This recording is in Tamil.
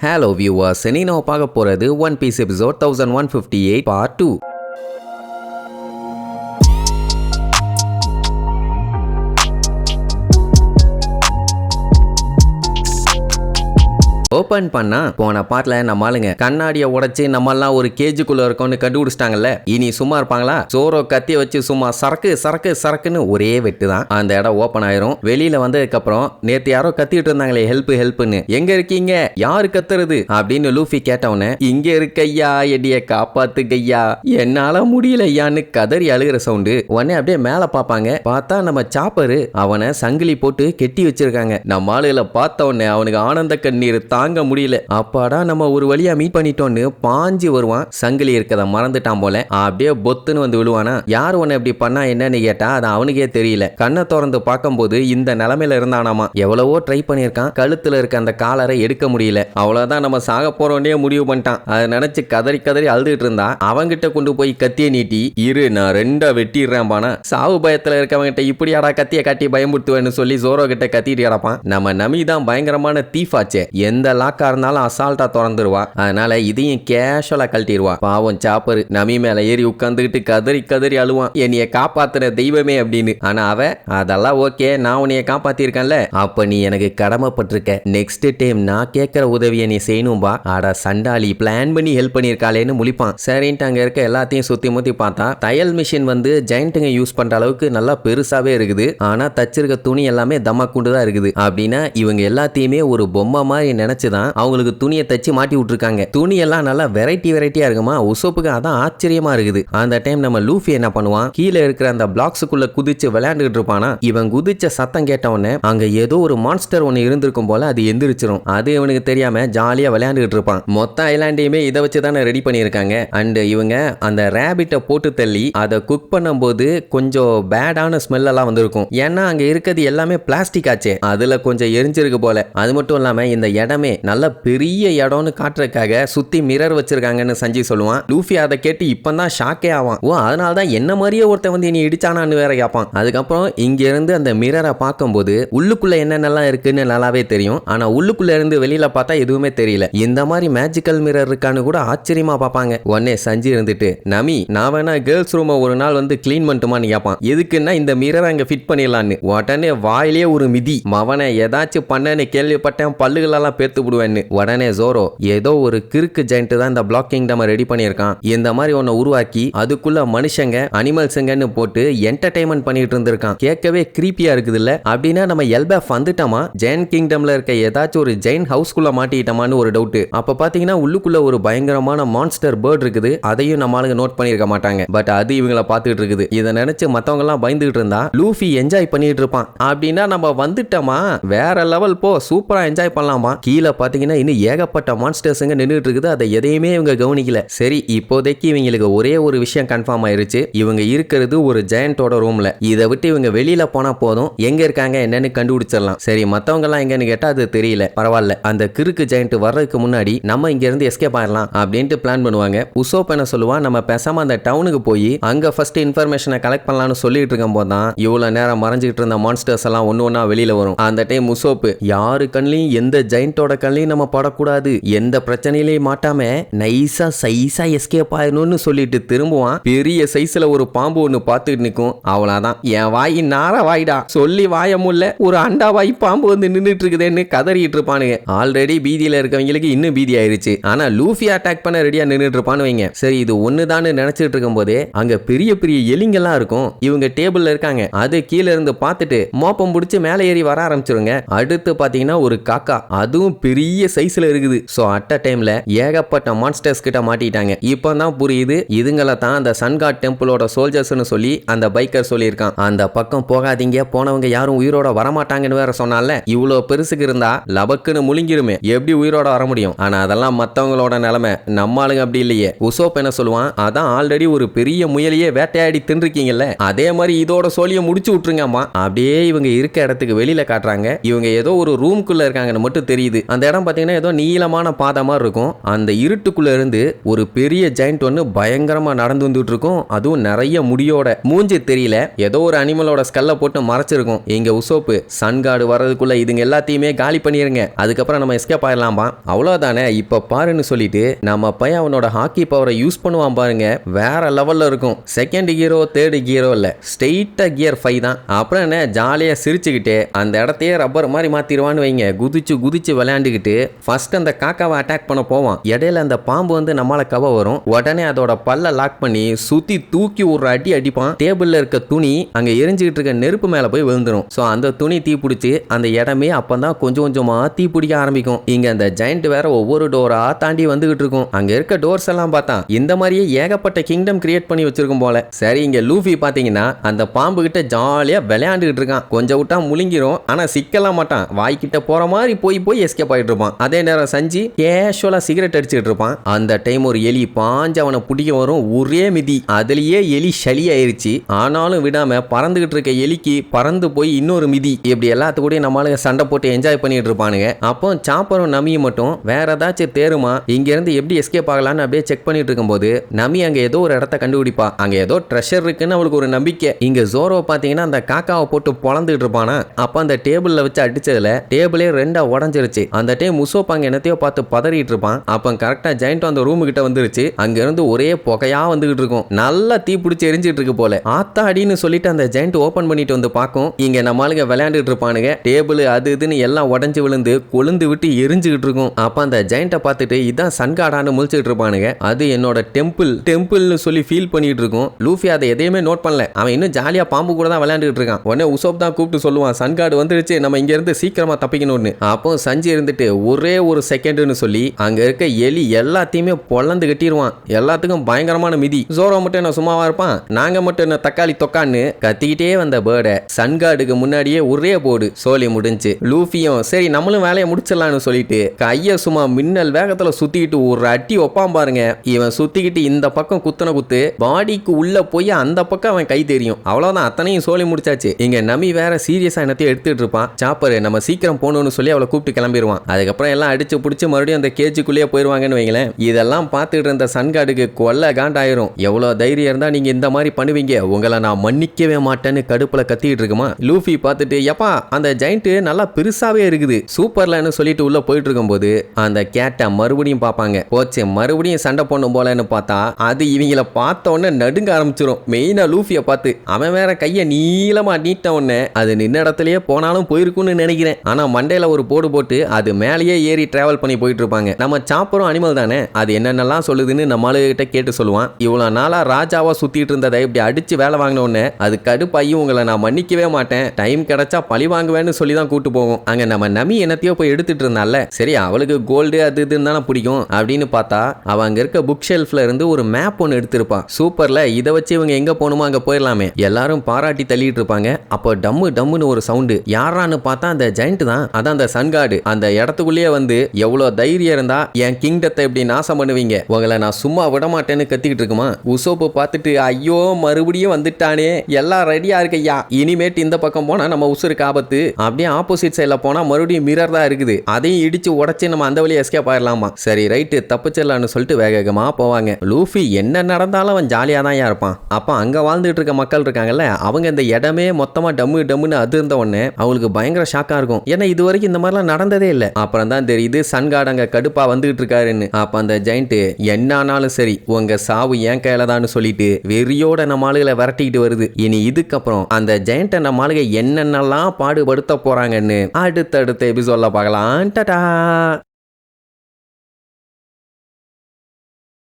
Hello viewers, இன்னைக்கு நம்ம பார்க்க போறது One Piece episode 1158 part 2. Open பண்ணா போன பார்ட்ல நம்ம ஆளுங்க கண்ணாடியை உடைச்சு நம்மெல்லாம் ஒரு கேஜுக்குள்ள இருக்கோம்னு கண்டுபிடிச்சிட்டாங்கல்ல. இனி சும்மா இருப்பாங்களா? ஜோரோ கத்திய வச்சு சும்மா சரக்கு சரக்கு சரக்குன்னு ஒரே வெட்டு தான். அந்த இடம் ஓபன் ஆயிரும். வெளியில வந்ததுக்கு அப்புறம் நேத்து யாரோ கத்திட்டு இருந்தாங்களே ஹெல்ப் ஹெல்ப்னு, எங்க இருக்கீங்க, யாரு கத்துறது அப்படின்னு லூஃபி கேட்டவன, இங்க இருக்கையா எடிய காப்பாத்து கையா, என்னால முடியல ஐயான்னு கதறி அழுகிற சவுண்டு. உடனே அப்படியே மேல பாப்பாங்க. பார்த்தா நம்ம சாப்பரு அவனை சங்கிலி போட்டு கெட்டி வச்சிருக்காங்க. நம்ம ஆளுகளை பார்த்த உடனே அவனுக்கு ஆனந்த கண்ணீர் தாங்க முடியல. அப்பாடா நம்ம ஒரு வழியா மீட் பண்ணிட்டோன்னு பாஞ்சு வருவான். சங்கிலி இருக்கத மறந்துட்டான் போல. அப்படியே பொத்துன்னு வந்து விழுவானா. யார் உன்னை இப்படி பண்ணா என்னன்னு கேட்டா அது அவனுக்கே தெரியல. கண்ணை திறந்து பார்க்கும்போது இந்த நிலைமையில இருந்தானாமா. எவ்வளவோ ட்ரை பண்ணியிருக்கான், கழுத்துல இருக்க அந்த காலரை எடுக்க முடியல. அவ்வளவுதான், நம்ம சாக போறோன்னே முடிவு பண்ணிட்டான். அதை நினைச்சு கதறி கதறி அழுதுட்டு இருந்தா அவங்கிட்ட கொண்டு போய் கத்திய நீட்டி, இரு நான் ரெண்டா வெட்டிடுறேன் பானா. சாவு பயத்துல இருக்கவங்கிட்ட இப்படியாடா கத்திய காட்டி பயமுறுத்துவேன்னு சொல்லி ஜோரோ கிட்ட கத்திட்டு கிடப்பான். நம்ம நமி தான் பயங்கரமான தீஃபாச்சே. எந்த லாக்கா இருந்தாலும் அசால்ட்டா திறந்துருவா. அதனால இதையும் கேஷுவலா கழட்டிடுவா. பாவம் சாப்பரு நமி மேல ஏறி உட்காந்துக்கிட்டு கதறி கதறி அழுவான், என்னைய காப்பாத்துன தெய்வமே அப்படின்னு. ஆனா அவ அதெல்லாம் ஓகே, நான் உன்னைய காப்பாத்திருக்கேன்ல, அப்ப நீ எனக்கு கடமைப்பட்டிருக்க. நெக்ஸ்ட் டைம் நான் கேட்கிற உதவியை நீ செய்யணும்பா. அட சண்டாளி, பிளான் பண்ணி ஹெல்ப் பண்ணிருக்காளேன்னு முழிப்பான். சரின்ட்டு அங்க இருக்க எல்லாத்தையும் சுத்தி முத்தி பார்த்தா தையல் மிஷின் வந்து ஜெயண்ட்டுங்க யூஸ் பண்ற அளவுக்கு நல்லா பெருசாவே இருக்குது. ஆனா தச்சிருக்க துணி எல்லாமே தம்மாக்குண்டு தான் இருக்குது. அப்படின்னா இவங்க எல்லாத்தையுமே ஒரு பொம்மை மாதிரி நினைச்சுதான் அவங்களுக்கு துணியை தச்சு மாட்டி விட்டுருக்காங்க. துணி எல்லாம் நல்லா வெரைட்டியா இருக்குமா. உசோப்புக்கு அதான் ஆச்சரியமா இருக்குது. அந்த டைம் நம்ம லூஃபி என்ன பண்ணுவான், கீழே இருக்கிற அந்த பிளாக்ஸுக்குள்ள குதிச்சு விளையாண்டுட்டு இருப்பானா. இவன் குதிச்ச சத்தம் கேட்டவொடனே அங்க ஏதோ ஒரு மான்ஸ்டர் ஒன்னு இருந்திருக்கும் போல அது எந்திரிச்சிரும். அது இவனுக்கு தெரியாம ஜாலியா விளையாண்டுட்டு இருப்பான். மொத்த ஐலாண்டையுமே இதை வச்சு தானே ரெடி பண்ணியிருக்காங்க. அண்ட் இவங்க அந்த ரேபிட்டை போட்டு தள்ளி அதை குக் பண்ணும்போது கொஞ்சம் பேடான ஸ்மெல் எல்லாம் வந்திருக்கும். ஏன்னா அங்க இருக்கிறது எல்லாமே பிளாஸ்டிக் ஆச்சே, அதுல கொஞ்சம் எரிஞ்சிருக்கு போல. அது மட்டும் இல்லாம இந்த இடமே நல்ல பெரிய இடம்னு காட்டுறதுக்காக சுத்தி மிரர் வச்சிருக்காங்கன்னு சஞ்சி சொல்லுவான். லூஃபி அதை கேட்டு இப்பதான் ஷாக்கே ஆவான். ஓ அதனாலதான் என்ன மாதிரியே ஒருத்தன் வந்து நீ இடிச்சானான்னு வேற கேட்பான். அதுக்கப்புறம் இங்க இருந்து அந்த மிரரை பார்க்கும்போது உள்ளுக்குள்ள என்னென்னலாம் இருக்குன்னு நல்லாவே தெரியும். ஆனா உள்ளுக்குள்ள இருந்து வெளியில பார்த்தா எதுவுமே தெரியல. இந்த மாதிரி மேஜிக்கல் மிரர் இருக்கான்னு கூட ஆச்சரியமா பார்ப்பாங்க. உடனே சஞ்சி இருந்துட்டு, நமி நான் வேணா கேர்ள்ஸ் ரூமை ஒரு நாள் வந்து கிளீன் பண்ணிட்டுமான்னு கேட்பான். எதுக்குன்னா இந்த மிரரை அங்க ஃபிட் பண்ணிடலான்னு. உடனே வாயிலே ஒரு மிதி, மவனை ஏதாச்சும் பண்ணன்னு கேள்விப்பட்டேன், பல்லுகளெல்லாம் பேத்து விடுவேன்னு. உடனே ஜோரோ ஏதோ ஒரு கிறுக்கு ஜெயண்ட் தான் இந்த பிளாக் கிங்டம் ரெடி பண்ணியிருக்கான். இந்த மாதிரி ஒன்ன உருவாக்கி அதுக்குள்ள மனுஷங்க அனிமல்ஸுங்கன்னு போட்டு என்டர்டைன்மெண்ட் பண்ணிட்டு இருந்திருக்கான். கேட்கவே கிரீப்பியா இருக்குது இல்ல. அப்படின்னா நம்ம எல்பேஃப் வந்துட்டோமா, ஜெயின் கிங்டம்ல இருக்க ஏதாச்சும் ஒரு ஜெயின் ஹவுஸ்குள்ள மாட்டிட்டோமான்னு ஒரு டவுட். அப்ப பாத்தீங்கன்னா உள்ளுக்குள்ள ஒரு பயங்கரமான மான்ஸ்டர் பேர்ட் இருக்குது. அதையும் நம்ம ஆளுங்க நோட் பண்ணிருக்க மாட்டாங்க. பட் அது இவங்கள பாத்துட்டு இருக்குது. இதை நினைச்சு மத்தவங்க எல்லாம் பயந்துகிட்டு இருந்தா லூஃபி என்ஜாய் பண்ணிட்டு இருப்பான். அப்படின்னா நம்ம வந்துட்டோமா, வேற லெவல் போ, சூப்பரா என்ஜாய் பண்ணலாமா. கீழே பாத்தீங்கன்னா இன்னும் ஏகப்பட்ட மான்ஸ்டர்ஸுங்க நின்றுட்டு இருக்குது. அதை எதையுமே இவங்க கவனிக்கல. சரி இப்போதைக்கு இவங்களுக்கு ஒரே ஒரு விஷயம் கன்ஃபார்ம் ஆயிருச்சு, இவங்க இருக்கிறது ஒரு ஜெயண்டோட ரூம்ல. இதை விட்டு இவங்க வெளியில போனா போதும், எங்க இருக்காங்க என்னன்னு கண்டுபிடிச்சிடலாம். சரி மத்தவங்க எல்லாம் எங்கன்னு கேட்டா அது தெரியல, பரவாயில்ல. அந்த கிறுக்கு ஜெயண்ட் வர்றதுக்கு முன்னாடி நம்ம இங்க இருந்து எஸ்கேப் ஆயிடலாம் அப்படின்ட்டு பிளான் பண்ணுவாங்க. உசோப் என்ன சொல்லுவான், நம்ம பேசாம அந்த டவுனுக்கு போய் அங்க ஃபர்ஸ்ட் இன்ஃபர்மேஷனை கலெக்ட் பண்ணலாம்னு சொல்லிட்டு இருக்கும் போதுதான் இவ்வளவு நேரம் மறைஞ்சிட்டு இருந்த மான்ஸ்டர்ஸ் எல்லாம் ஒன்னு ஒன்னா வெளியில வரும். அந்த டைம் உசோப் யாரு கண்ணிலையும் எந்த ஜெயண்டோட கண்ணிலையும் நம்ம படக்கூடாது, எந்த பிரச்சனையிலையும் மாட்டாம நைஸா சைஸா எஸ்கேப் ஆயிடணும்னு சொல்லிட்டு திரும்புவான். பெரிய சைஸ்ல ஒரு பாம்பு ஒண்ணு பார்த்துட்டு நிற்கும். அவ்வளவுதான், என் வாய் நார வாய்டா, சொல்லி வாய முல்ல, ஒரு அண்டா வாய் பாம்பு வந்து நின்றுட்டு இருக்குதுன்னு கதறிட்டு இருப்பானுங்க. ஆல்ரெடி பீதியில இருக்கவங்களுக்கு இன்னும் பீதி ஆயிருச்சு. ஆனா லூஃபி அட்டாக் பண்ண ரெடியா நின்றுட்டு இருப்பான்னு வைங்க. சரி இது ஒண்ணுதான்னு நினைச்சிட்டு இருக்கும் போதே அங்க பெரிய பெரிய எலிங்கெல்லாம் இருக்கும். இவங்க டேபிள்ல இருக்காங்க. அது கீழே இருந்து பார்த்துட்டு மோப்பம் பிடிச்சு மேலே ஏறி வர ஆரம்பிச்சிருங்க. அடுத்து பாத்தீங்கன்னா ஒரு காக்கா, அதுவும் பெரிய சைஸ்ல இருக்குது. சோ அட் அ டைம்ல ஏகப்பட்ட மான்ஸ்டர்ஸ் கிட்ட மாட்டிட்டாங்க. இப்பதான் புரியுது இதுங்கள தான் அந்த சன்காட் டெம்பிளோட சோல்ஜர்ஸ்னு சொல்லி அந்த பைக்கர் சொல்லியிருக்கான். அந்த பக்கம் போகாதீங்க, போனவங்க யாரும் உயிரோட வரமாட்டாங்கன்னு வேற சொன்னால. இவ்வளவு பெருசுக்கு இருந்தா லபக்குன்னு முழுங்கிருமே, எப்படி உயிரோட வர முடியும். ஆனா அதெல்லாம் மத்தவங்களோட நிலைமை, நம்ம ஆளுங்க அப்படி இல்லையே. உசோப் என்ன சொல்லுவான், அதான் ஆல்ரெடி ஒரு பெரிய முயலையே வேட்டையாடி தின்றுக்கீங்கல்ல, அதே மாதிரி இதோட சோழியை முடிச்சு விட்டுருங்கம்மா. அப்படியே இவங்க இருக்க இடத்துக்கு வெளியில காட்டுறாங்க. இவங்க ஏதோ ஒரு ரூம்குள்ள இருக்காங்கன்னு மட்டும் தெரியுது. அந்த அந்த இடம் பாத்தீங்கன்னா ஏதோ நீளமான பாதை மாதிரி இருக்கும். அந்த இருட்டுக்குள்ள இருந்து ஒரு பெரிய ஜெயண்ட் ஒன்னு பயங்கரமா நடந்து வந்துட்டு இருக்கும். அதுவும் நிறைய முடியோட. மூஞ்சி தெரியல, ஏதோ ஒரு அனிமலோட ஸ்கல்ல போட்டு மறைச்சிருக்கும். எங்க உசோப்பு சன்கார்டு வர்றதுக்குள்ள இதுங்க எல்லாத்தையுமே காலி பண்ணிருங்க, அதுக்கப்புறம் நம்ம எஸ்கேப் ஆயிடலாம்பா. அவ்வளவுதானே, இப்ப பாருன்னு சொல்லிட்டு நம்ம பையன் அவனோட ஹாக்கி பவரை யூஸ் பண்ணுவான் பாருங்க, வேற லெவல்ல இருக்கும். செகண்ட் கியரோ தேர்ட் கியரோ இல்ல, ஸ்ட்ரெயிட்டா கியர் 5 தான். அப்புறம் என்ன ஜாலியா சிரிச்சுக்கிட்டு அந்த இடத்தையே ரப்பர் மாதிரி மாத்திடுவான்னு வைங்க. குதிச்சு குதிச்சு விளையாண்டுக்கிட்டு ஃபர்ஸ்ட் அந்த காக்காவை அட்டாக் பண்ண போவான். இடையில அந்த பாம்பு வந்து நம்மளால கவ வரும். உடனே அதோட பல்ல லாக் பண்ணி சுத்தி தூக்கி ஒரு அடி அடிப்பான். டேபிள்ல இருக்க துணி அங்க எரிஞ்சுக்கிட்டு இருக்க நெருப்பு மேல போய் விழுந்துரும். சோ அந்த துணி தீ பிடிச்சி அந்த இடமே அப்பதான் கொஞ்சம் கொஞ்சமா தீ பிடிக்க ஆரம்பிக்கும். இங்க அந்த ஜெயண்ட் வேற ஒவ்வொரு டோரா தாண்டி வந்துகிட்டு இருக்கும். அங்க இருக்க டோர்ஸ் எல்லாம் பார்த்தா இந்த மாதிரியே ஏகப்பட்ட கிங்டம் கிரியேட் பண்ணி வச்சிருக்கும் போல. சரி, இங்க லூஃபி பாத்தீங்கன்னா அந்த பாம்பு கிட்ட ஜாலியா விளையாண்டுகிட்டு இருக்கான். கொஞ்சம் விட்டா முழுங்கிரும், ஆனா சிக்கலாம் மாட்டான். வாய்க்கிட்ட போற மாதிரி போய் போய் எஸ்கேப் ஆயிட்டு இருப்பான். அதே நேரம் சஞ்சி கேஷுவலா சிகரெட் அடிச்சுட்டு இருப்பான். அந்த டைம் ஒரு எலி பாஞ்சு அவனை பிடிக்க வரும். ஒரே மிதி, அதுலயே எலி சளி ஆயிருச்சு. ஆனாலும் விடாம பறந்துகிட்டு இருக்க எலிக்கு பறந்து போய் இன்னொரு மிதி. இப்படி எல்லாத்துக்கூடயும் நம்மளுக்கு சண்டை போட்டு என்ஜாய் பண்ணிட்டு இருப்பானுங்க. அப்போ சாப்பரும் நமியும் மட்டும் வேற ஏதாச்சும் தேருமா இங்க இருந்து எப்படி எஸ்கேப் ஆகலான்னு அப்படியே செக் பண்ணிட்டு இருக்கும்போது நமி அங்க ஏதோ ஒரு இடத்த கண்டுபிடிப்பா. அங்க ஏதோ ட்ரெஷர் இருக்குன்னு அவளுக்கு ஒரு நம்பிக்கை. இங்க ஜோரோ பாத்தீங்கன்னா அந்த காக்காவை போட்டு பொளந்துட்டு இருப்பானா. அப்ப அந்த டேபிள்ல வச்சு அடிச்சதுல டேபிளே ரெண்டா உடஞ்சிருச்சு. அந்த டைம் முசோப் அங்க என்னத்தையோ பார்த்து பதறிட்டு இருப்பான். அப்ப கரெக்டா ஜெயண்ட் அந்த ரூமு கிட்ட வந்துருச்சு. அங்க இருந்து ஒரே புகையா வந்துகிட்டு இருக்கும். நல்லா தீ பிடிச்சி எரிஞ்சிட்டு இருக்கு போல. ஆத்தா அடின்னு சொல்லிட்டு அந்த ஜெயண்ட் ஓபன் பண்ணிட்டு வந்து பார்க்கும். இங்க நம்மளுங்க விளையாண்டுட்டு இருப்பானுங்க. டேபிள் அது இதுன்னு எல்லாம் உடஞ்சு விழுந்து கொழுந்து விட்டு எரிஞ்சுக்கிட்டு இருக்கும். அப்ப அந்த ஜெயண்ட்டை பார்த்துட்டு இதான் சன்காடான்னு முழிச்சிட்டு இருப்பானுங்க. அது என்னோட டெம்பிள்னு சொல்லி ஃபீல் பண்ணிட்டு இருக்கும். லூஃபி அதை எதையுமே நோட் பண்ணல. அவன் இன்னும் ஜாலியா பாம்பு கூட தான் விளையாண்டுட்டு இருக்கான். உடனே உசோப் தான் கூப்பிட்டு சொல்லுவான், சன்காடு வந்துருச்சு, நம்ம இங்க இருந்து சீக்கிரமா தப்பிக்கணும்னு. அப்போ சஞ்சி இருந்துட்டு ஒரே ஒரு செகண்ட்னு சொல்லி அங்க இருக்க எலி எல்லாத்தையுமே பொழந்து கட்டிடுவான். எல்லாத்துக்கும் பயங்கரமான மிதி. ஜோரோ மட்டும் என்ன சும்மாவா இருப்பான், நாங்க மட்டும் என்ன தக்காளி தொக்கான்னு கத்திக்கிட்டே வந்த பேர்டை சன்காடுக்கு முன்னாடியே ஒரே போடு சோலி முடிஞ்சு. லூஃபியும் சரி நம்மளும் வேலையை முடிச்சிடலாம்னு சொல்லிட்டு கைய சும்மா மின்னல் வேகத்துல சுத்திக்கிட்டு ஒரு அட்டி ஒப்பான் பாருங்க. இவன் சுத்திக்கிட்டு இந்த பக்கம் குத்துன குத்து பாடிக்கு உள்ள போய் அந்த பக்கம் அவன் கை தெரியும். அவ்வளவுதான், அத்தனையும் சோலி முடிச்சாச்சு. இங்க நமி வேற சீரியஸா என்னத்தையும் எடுத்துட்டு இருப்பான். சாப்பர் நம்ம சீக்கிரம் போகணும்னு சொல்லி அவளை கூப்பிட்டு கிளம்பிடுவான். அதுக்கப்புறம் எல்லாம் அடிச்சு பிடிச்சி மறுபடியும் அந்த கேஜுக்குள்ளேயே போயிருவாங்கன்னு வைங்களேன். இதெல்லாம் பார்த்துட்டு இருந்த சன்காடுக்கு கொல்ல காண்டாயிரும். எவ்வளவு தைரியம் இருந்தா நீங்க இந்த மாதிரி பண்ணுவீங்க, உங்களை நான் மன்னிக்கவே மாட்டேன்னு கடுப்புல கத்திட்டு இருக்குமா. லூஃபி பார்த்துட்டு எப்பா அந்த ஜெயண்ட் நல்லா பெருசாவே இருக்குது சூப்பர்லன்னு சொல்லிட்டு உள்ள போயிட்டு இருக்கும்போது அந்த கேட்டை மறுபடியும் பார்ப்பாங்க. போச்சு மறுபடியும் சண்டை போடணும் போலன்னு பார்த்தா அது இவங்கள பார்த்த உடனே நடுங்க ஆரம்பிச்சிடும். மெயினா லூஃபியை பார்த்து அவன் வேற கையை நீளமா நீட்ட உடனே அது நின்ன இடத்துலயே போனாலும் போயிருக்கும்னு நினைக்கிறேன். ஆனா மண்டையில ஒரு போடு போட்டு அது மேலேயே ஏறி டிராவல் பண்ணி போயிட்டு இருப்பாங்க. நம்ம சாப்பரும் அனிமல் தானே, அது என்னென்னலாம் சொல்லுதுன்னு நம்ம ஆளுகிட்ட கேட்டு சொல்லுவான். இவ்வளவு நாளா ராஜாவா சுத்திட்டு இருந்ததை இப்படி அடிச்சு வேலை வாங்கின உடனே அது கடுப்பாயி உங்களை நான் மன்னிக்கவே மாட்டேன், டைம் கிடைச்சா பழி வாங்குவேன்னு சொல்லி தான் கூட்டு போவோம். அங்க நம்ம நமி என்னத்தையோ போய் எடுத்துட்டு இருந்தால, சரி அவளுக்கு கோல்டு அது இதுன்னு தானே பிடிக்கும் அப்படின்னு பார்த்தா அவ அங்க இருக்க புக் ஷெல்ஃப்ல இருந்து ஒரு மேப் ஒன்னு எடுத்திருப்பான். சூப்பர்ல, இதை வச்சு இவங்க எங்க போகணுமோ அங்க போயிடலாமே. எல்லாரும் பாராட்டி தள்ளிட்டு இருப்பாங்க. அப்போ டம்மு டம்முன்னு ஒரு சவுண்டு. யாரான்னு பார்த்தா அந்த ஜெயண்ட் தான். அதான் அந்த சன்காடு. அந்த இடத்துக்குள்ளேயே வந்து எவ்வளவு தைரியம் இருந்தா என் கிங்டத்தை இப்படி நாசம் பண்ணுவீங்க, உங்களை நான் சும்மா விட மாட்டேன்னு கத்திக்கிட்டு இருக்குமா. உசோப்பு பார்த்துட்டு ஐயோ மறுபடியும் வந்துட்டானே, எல்லாம் ரெடியா இருக்கையா, இனிமேட்டு இந்த பக்கம் போனா நம்ம உசுருக்கு ஆபத்து. அப்படியே ஆப்போசிட் சைட்ல போனா மறுபடியும் மிரர் தான் இருக்குது, அதையும் இடிச்சு உடச்சு நம்ம அந்த வழியை எஸ்கேப் ஆயிடலாமா. சரி ரைட்டு தப்பிச்சிடலான்னு சொல்லிட்டு வேகமா போவாங்க. லூஃபி என்ன நடந்தாலும் அவன் ஜாலியா தான் இருப்பான். அப்ப அங்க வாழ்ந்துட்டு இருக்க மக்கள் இருக்காங்கல்ல, அவங்க இந்த இடமே மொத்தமா டம்மு டம்முன்னு அது இருந்த உடனே அவங்களுக்கு பயங்கர ஷாக்கா இருக்கும். ஏன்னா இது வரைக்கும் இந்த மாதிரிலாம் நடந்ததே இல்லை. அப்புறம் தான் தெரியுது சன்கார்டு அங்க கடுப்பா வந்துகிட்டு இருக்காருன்னு. அப்ப அந்த ஜெயண்ட் என்ன ஆனாலும் சரி உங்க சாவு ஏன் கையில தான் சொல்லிட்டு வெறியோட நம்ம ஆளுகளை விரட்டிக்கிட்டு வருது. இனி இதுக்கப்புறம் அந்த ஜெயண்ட்டை நம்ம ஆளுக என்னென்னலாம் பாடுபடுத்த போறாங்கன்னு அடுத்தடுத்த எபிசோட்ல பார்க்கலாம். டாடா.